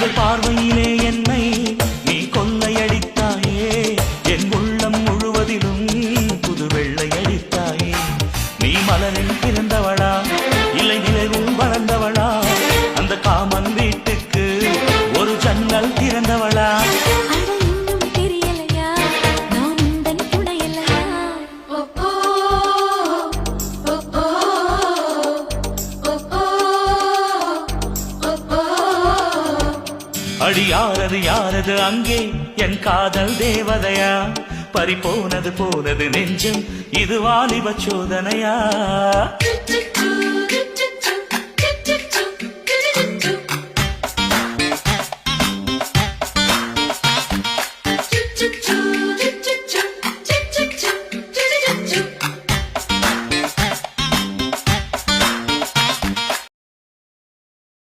முதல் பார்வையிலே என்னை நீ கொள்ளையடித்தாயே என் உள்ளம் முழுவதிலும் புது வெள்ளை அடித்தாயே நீ மலரில் பிறந்தவளா இல்லை நிலவில் வளர்ந்தவளா அந்த காமன் வீட்டுக்கு ஒரு ஜன்னல் திறந்தவளா அடி யாரது யாரது அங்கே என் காதல் தேவதையா பறிபோனது போனது நெஞ்சம் இது வாலிப சோதனையா